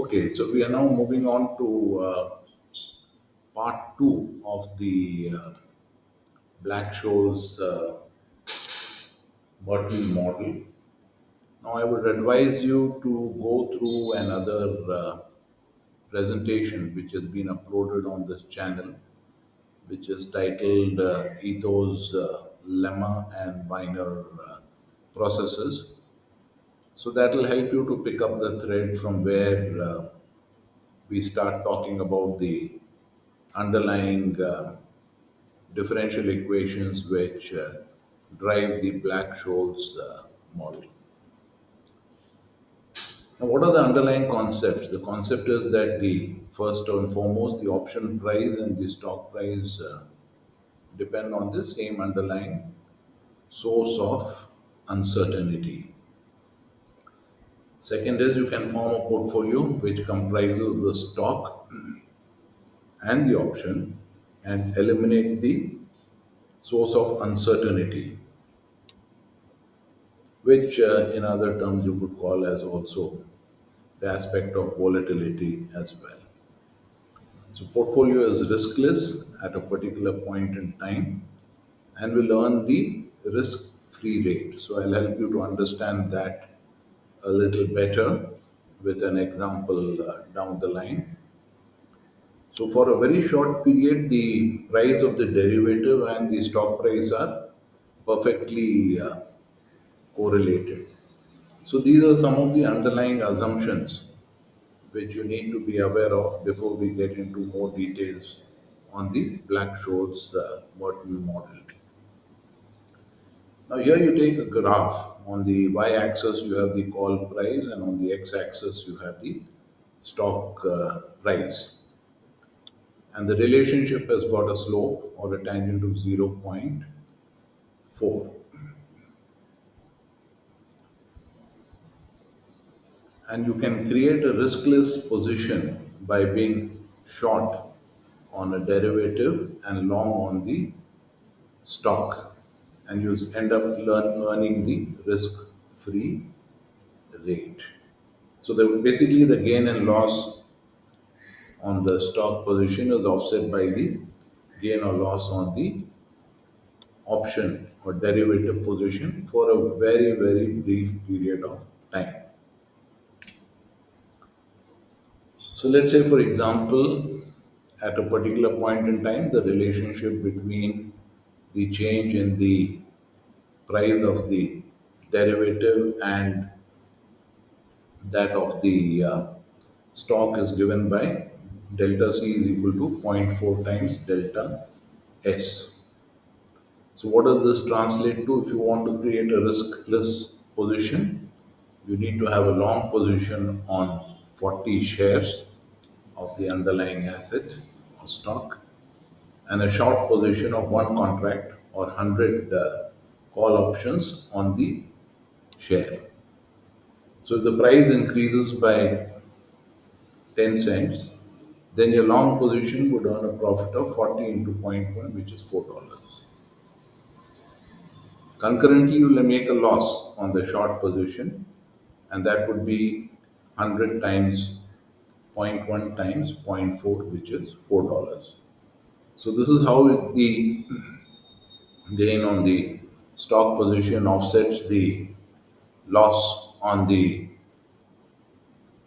Okay, so we are now moving on to part two of the Black Scholes Merton model. Now, I would advise you to go through another presentation which has been uploaded on this channel, which is titled Ethos, Lemma, and Weiner Processes. So that will help you to pick up the thread from where we start talking about the underlying differential equations which drive the Black Scholes model. Now, what are the underlying concepts? The concept is that the first and foremost, the option price and the stock price depend on the same underlying source of uncertainty. Second is you can form a portfolio which comprises the stock and the option and eliminate the source of uncertainty, which in other terms you could call as also the aspect of volatility as well. So portfolio is riskless at a particular point in time and will earn the risk-free rate. So I'll help you to understand that a little better with an example down the line. So for a very short period, the price of the derivative and the stock price are perfectly correlated. So these are some of the underlying assumptions which you need to be aware of before we get into more details on the Black Scholes Merton model. Now here you take a graph. On the y-axis you have the call price and on the x-axis you have the stock price. And the relationship has got a slope or a tangent of 0.4. And you can create a riskless position by being short on a derivative and long on the stock, and you end up earning the risk free rate. So basically the gain and loss on the stock position is offset by the gain or loss on the option or derivative position for a very, very brief period of time. So let's say, for example, at a particular point in time, the relationship between the change in the price of the derivative and that of the stock is given by delta C is equal to zero point 0.4 times delta S. So what does this translate to? If you want to create a riskless position, you need to have a long position on 40 shares of the underlying asset or stock and a short position of one contract or 100 call options on the share. So if the price increases by 10 cents, then your long position would earn a profit of 40 into zero point 0.1, which is $4. Concurrently, you will make a loss on the short position, and that would be 100 times zero point 0.1 times zero point 0.4, which is $4. So this is how the gain on the stock position offsets the loss on the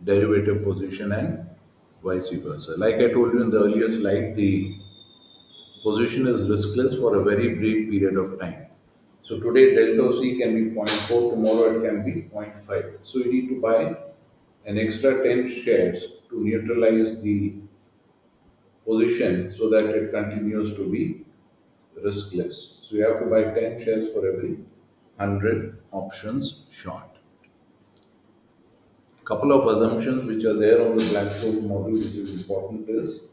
derivative position and vice versa. Like I told you in the earlier slide, the position is riskless for a very brief period of time. So today delta C can be zero point 0.4, tomorrow it can be zero point 0.5. So you need to buy an extra 10 shares to neutralize the position so that it continues to be riskless. So you have to buy 10 shares for every 100 options short. Couple of assumptions which are there on the Black Scholes model which is important is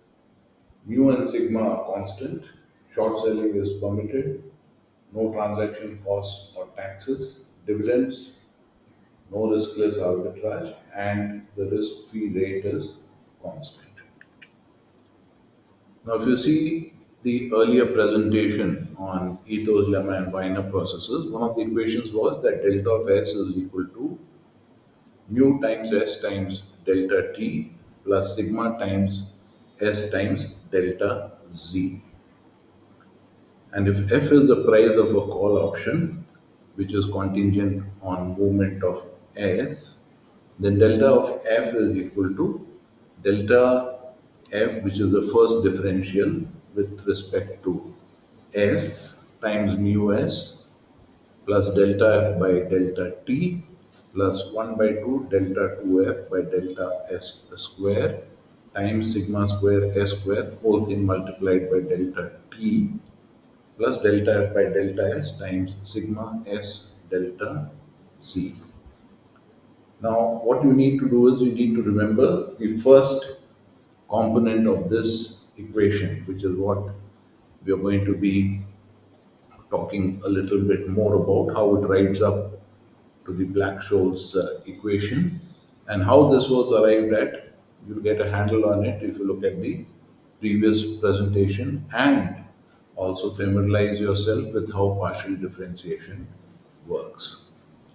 mu and sigma are constant, short selling is permitted, no transaction costs or taxes, dividends, no riskless arbitrage, and the risk-free rate is constant. Now, if you see the earlier presentation on ethos, lemma, and Weiner processes, one of the equations was that delta of S is equal to mu times S times delta T plus sigma times S times delta Z. And if F is the price of a call option, which is contingent on movement of S, then delta of F is equal to delta F, which is the first differential with respect to S times mu S plus delta F by delta T plus 1 by 2 delta 2F by delta S square times sigma square S square, whole thing multiplied by delta T plus delta F by delta S times sigma S delta C. Now, what you need to do is you need to remember the first component of this equation, which is what we are going to be talking a little bit more about, how it writes up to the Black Scholes equation and how this was arrived at. You'll get a handle on it if you look at the previous presentation and also familiarize yourself with how partial differentiation works.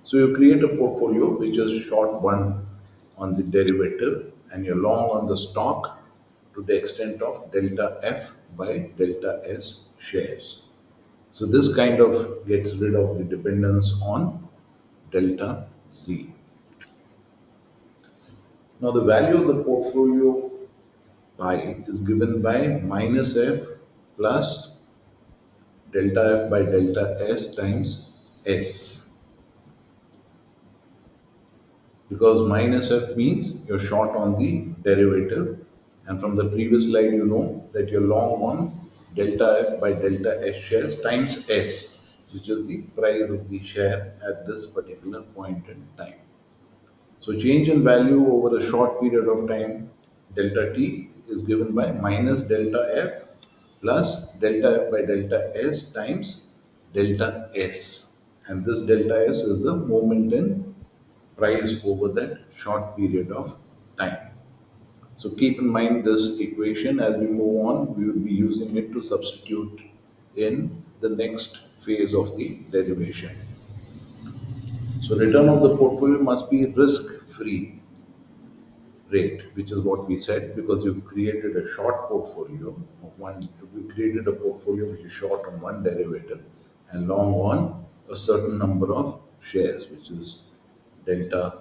So you create a portfolio which is short one on the derivative and you're long on the stock to the extent of delta F by delta S shares. So this kind of gets rid of the dependence on delta Z. Now the value of the portfolio pi is given by minus F plus delta F by delta S times S. Because minus F means you're short on the derivative, and from the previous slide you know that you're long on delta F by delta S shares times S, which is the price of the share at this particular point in time. So change in value over a short period of time, delta T is given by minus delta F plus delta F by delta S times delta S. And this delta S is the movement in price over that short period of time. So keep in mind this equation as we move on, we will be using it to substitute in the next phase of the derivation. So return of the portfolio must be risk-free rate, which is what we said, because you've created a short portfolio of one, we created a portfolio which is short on one derivative and long on a certain number of shares, which is delta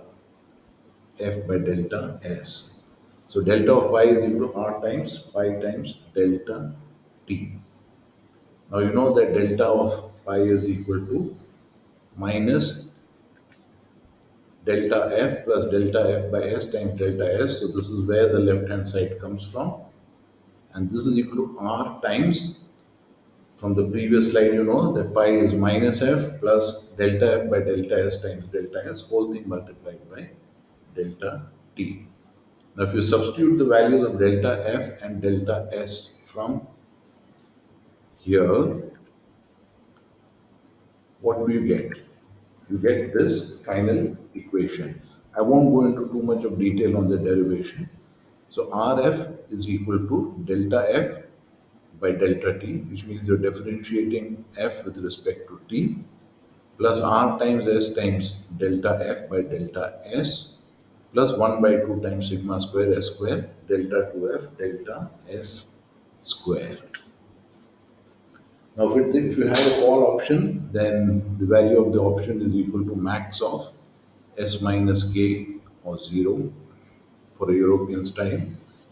F by delta S. So delta of pi is equal to R times pi times delta T. Now you know that delta of pi is equal to minus delta F plus delta F by S times delta S. So this is where the left hand side comes from. And this is equal to R times, from the previous slide you know that pi is minus F plus delta F by delta S times delta S, whole thing multiplied by delta T. Now if you substitute the values of delta F and delta S from here, what do you get? You get this final equation. I won't go into too much of detail on the derivation. So Rf is equal to delta F by delta T, which means you're differentiating F with respect to T, plus R times S times delta F by delta S, plus 1 by 2 times sigma square S square, delta 2F delta S square. Now, if you have a call option, then the value of the option is equal to max of S minus K or 0 for a European style,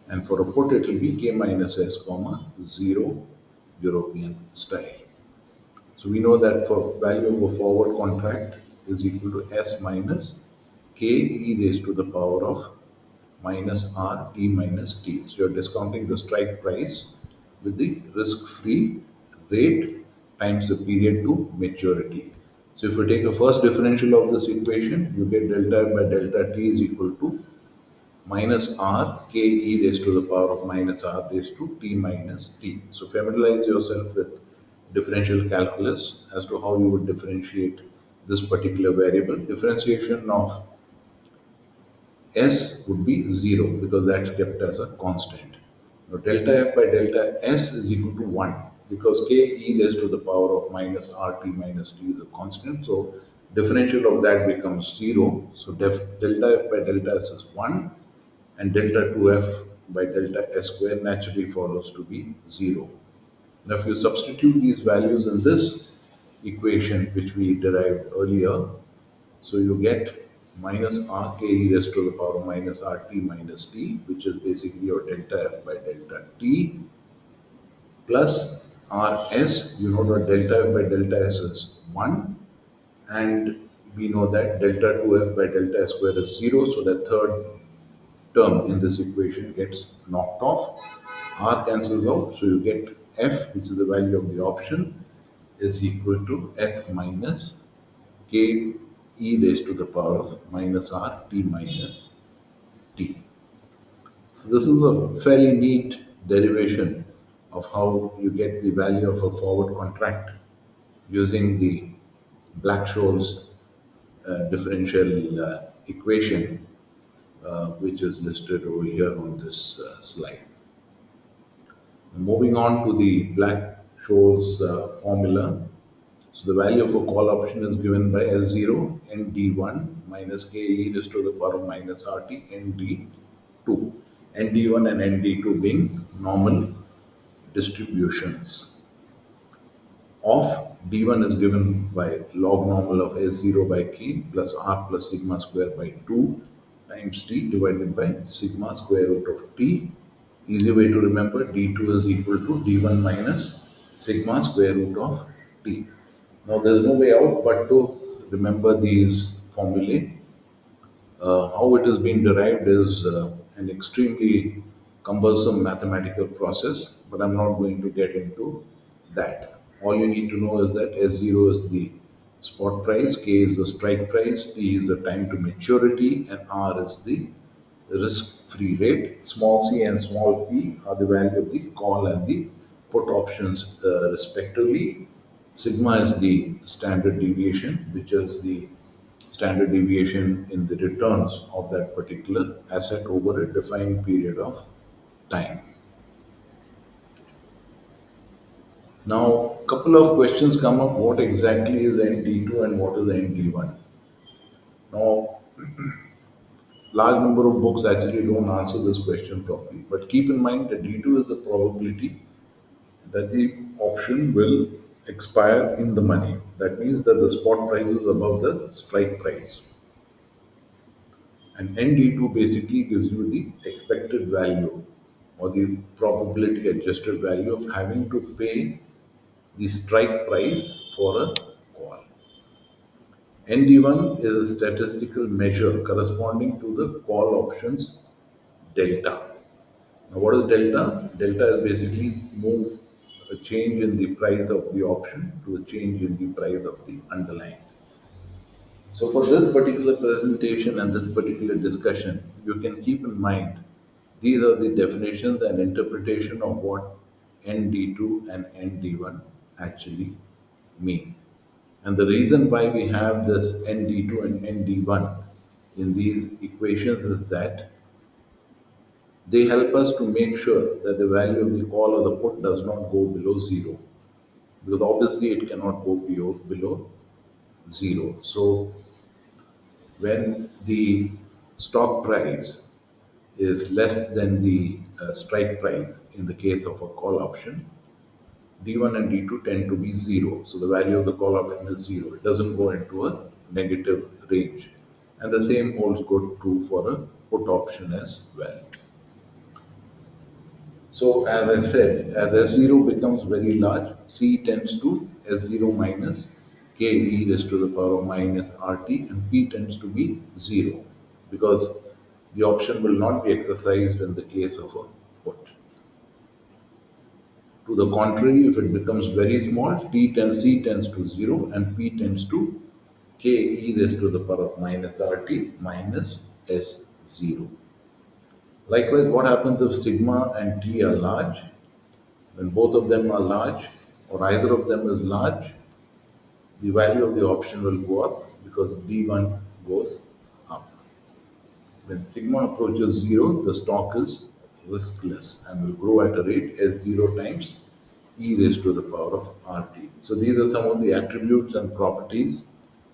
and for a put it will be K minus S comma 0 European style. So we know that for value of a forward contract is equal to S minus K e raised to the power of minus R T minus T. So you're discounting the strike price with the risk-free rate times the period to maturity. So if you take the first differential of this equation, you get delta F by delta T is equal to minus R K e raised to the power of minus R raised to T minus T. So familiarize yourself with differential calculus as to how you would differentiate this particular variable. Differentiation of S would be 0 because that's kept as a constant. Now delta F by delta S is equal to 1 because K e raised to the power of minus RT minus T is a constant. So differential of that becomes 0. So delta F by delta S is 1 and delta 2f by delta s square naturally follows to be 0. Now, if you substitute these values in this equation which we derived earlier, so you get minus rk e raised to the power minus rt minus t, which is basically your delta f by delta t, plus rs. You know that delta f by delta s is 1, and we know that delta 2f by delta s square is 0, so the third term in this equation gets knocked off. R cancels out, so you get f, which is the value of the option, is equal to f minus k e raised to the power of minus r t minus t. So this is a fairly neat derivation of how you get the value of a forward contract using the Black Scholes differential equation, which is listed over here on this slide. Moving on to the Black Scholes formula. So the value of a call option is given by S0 ND1 minus K e raised to the power of minus RT ND2. ND1 and ND2 being normal distributions of D1 is given by log normal of S0 by K plus R plus sigma square by 2 times T divided by sigma square root of T. Easy way to remember, D2 is equal to D1 minus sigma square root of T. Now there's no way out but to remember these formulae. How it is being derived is an extremely cumbersome mathematical process, but I'm not going to get into that. All you need to know is that S0 is the spot price, K is the strike price, T is the time to maturity, and R is the risk-free rate. Small c and small p are the value of the call and the put options respectively. Sigma is the standard deviation, which is the standard deviation in the returns of that particular asset over a defined period of time. Now, couple of questions come up. What exactly is ND2 and what is ND1? Now, large number of books actually don't answer this question properly. But keep in mind that D2 is the probability that the option will expire in the money. That means that the spot price is above the strike price. And ND2 basically gives you the expected value or the probability adjusted value of having to pay the strike price for a call. ND1 is a statistical measure corresponding to the call options delta. Now, what is delta? Delta is basically move a change in the price of the option to a change in the price of the underlying. So, for this particular presentation and this particular discussion, you can keep in mind these are the definitions and interpretation of what ND2 and ND1 actually mean. And the reason why we have this ND2 and ND1 in these equations is that they help us to make sure that the value of the call or the put does not go below zero, because obviously it cannot go below zero. So when the stock price is less than the strike price in the case of a call option, D1 and D2 tend to be zero. So the value of the call option is zero. It doesn't go into a negative range. And the same holds good true for a put option as well. So as I said, as S0 becomes very large, C tends to S0 minus K e raised to the power of minus RT, and P tends to be 0, because the option will not be exercised in the case of a put. To the contrary, if it becomes very small, C tends to 0 and P tends to K e raised to the power of minus RT minus S0. Likewise, what happens if sigma and T are large? When both of them are large or either of them is large, the value of the option will go up because D1 goes up. When sigma approaches 0, the stock is riskless and will grow at a rate S0 times e raised to the power of RT. So these are some of the attributes and properties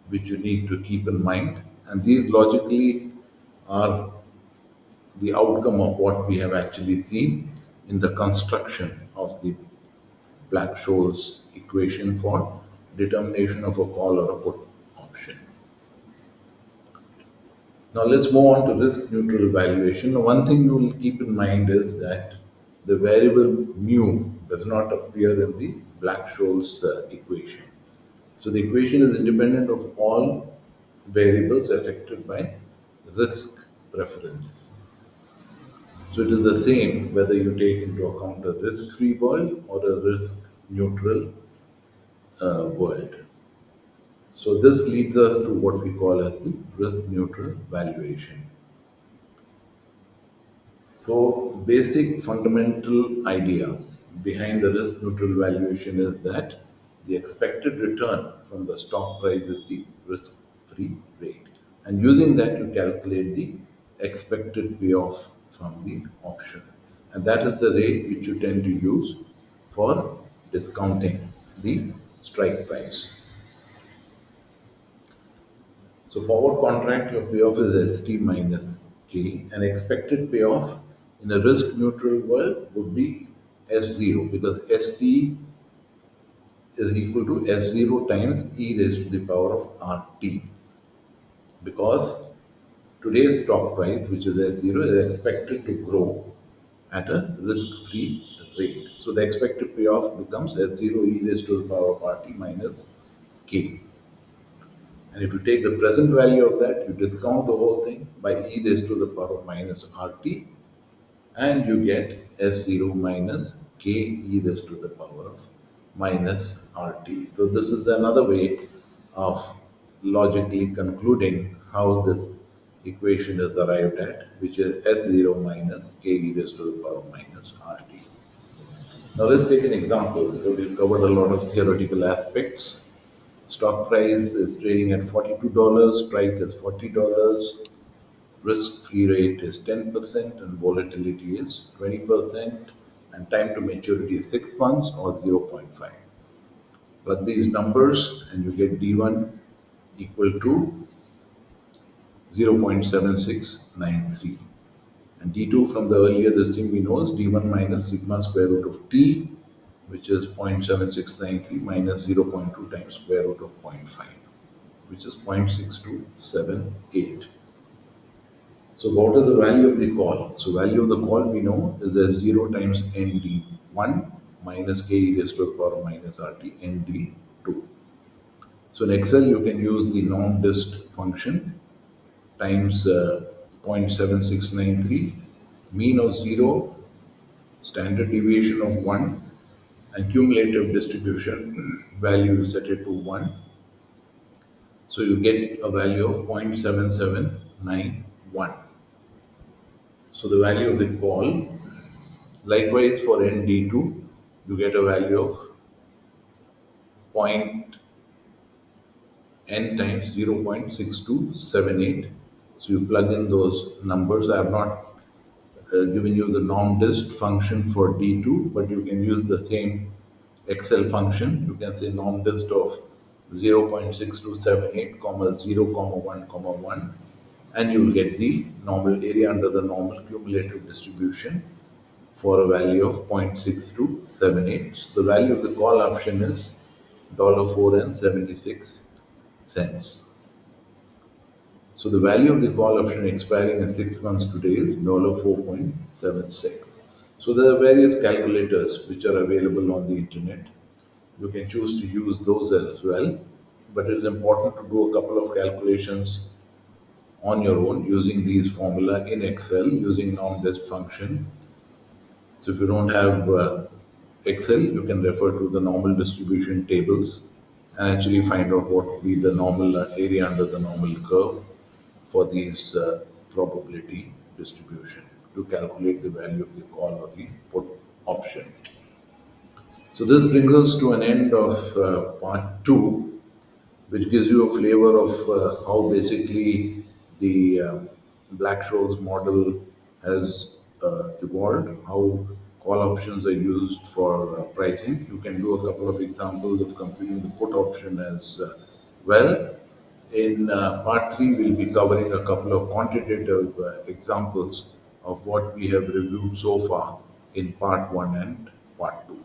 which you need to keep in mind, and these logically are the outcome of what we have actually seen in the construction of the Black Scholes equation for determination of a call or a put option. Now let's move on to risk neutral valuation. Now, one thing you will keep in mind is that the variable mu does not appear in the Black Scholes equation. So the equation is independent of all variables affected by risk preference. So it is the same whether you take into account a risk-free world or a risk-neutral world. So this leads us to what we call as the risk-neutral valuation. So basic fundamental idea behind the risk neutral valuation is that the expected return from the stock price is the risk free rate. And using that you calculate the expected payoff from the option. And that is the rate which you tend to use for discounting the strike price. So forward contract, your payoff is ST minus K, and expected payoff in a risk neutral world would be S0 because ST is equal to S0 times e raised to the power of RT because today's stock price, which is S0, is expected to grow at a risk-free rate. So the expected payoff becomes S0 e raised to the power of RT minus K. And if you take the present value of that, you discount the whole thing by e raised to the power of minus RT, and you get S0 minus K e raised to the power of minus RT. So this is another way of logically concluding how this equation is arrived at, which is S0 minus K e raised to the power of minus RT. Now let's take an example because we've covered a lot of theoretical aspects. Stock price is trading at $42, strike is $40, risk-free rate is 10%, and volatility is 20%, and time to maturity is 6 months or zero point 0.5. Plug these numbers and you get D1 equal to 0.7693. And D2 from the earlier this thing we know is D1 minus sigma square root of T, which is 0.7693 minus 0.2 times square root of zero point 0.5, which is 0.6278. So what is the value of the call? So value of the call we know is S0 times ND1 minus K e raised to the power of minus RT ND2. So in Excel you can use the norm dist function times 0.7693, mean of 0, standard deviation of 1, and cumulative distribution value is set it to 1. So you get a value of 0.7791. So the value of the call, likewise for ND2, you get a value of point n times 0.6278. So you plug in those numbers. I have not given you the norm dist function for D2, but you can use the same Excel function. You can say norm dist of 0.6278, comma 0, comma 1, comma 1, and you will get the normal area under the normal cumulative distribution for a value of 0.6278. So the value of the call option is $4.76. So the value of the call option expiring in 6 months today is $4.76. So there are various calculators which are available on the internet. You can choose to use those as well, but it is important to do a couple of calculations on your own using these formula in Excel using norm dist function. So if you don't have Excel, you can refer to the normal distribution tables and actually find out what would be the normal area under the normal curve for these probability distribution to calculate the value of the call or the put option. So this brings us to an end of part two, which gives you a flavor of how basically the Black Scholes model has evolved, how call options are used for pricing. You can do a couple of examples of computing the put option as well. In part three, we'll be covering a couple of quantitative examples of what we have reviewed so far in part 1 and part 2.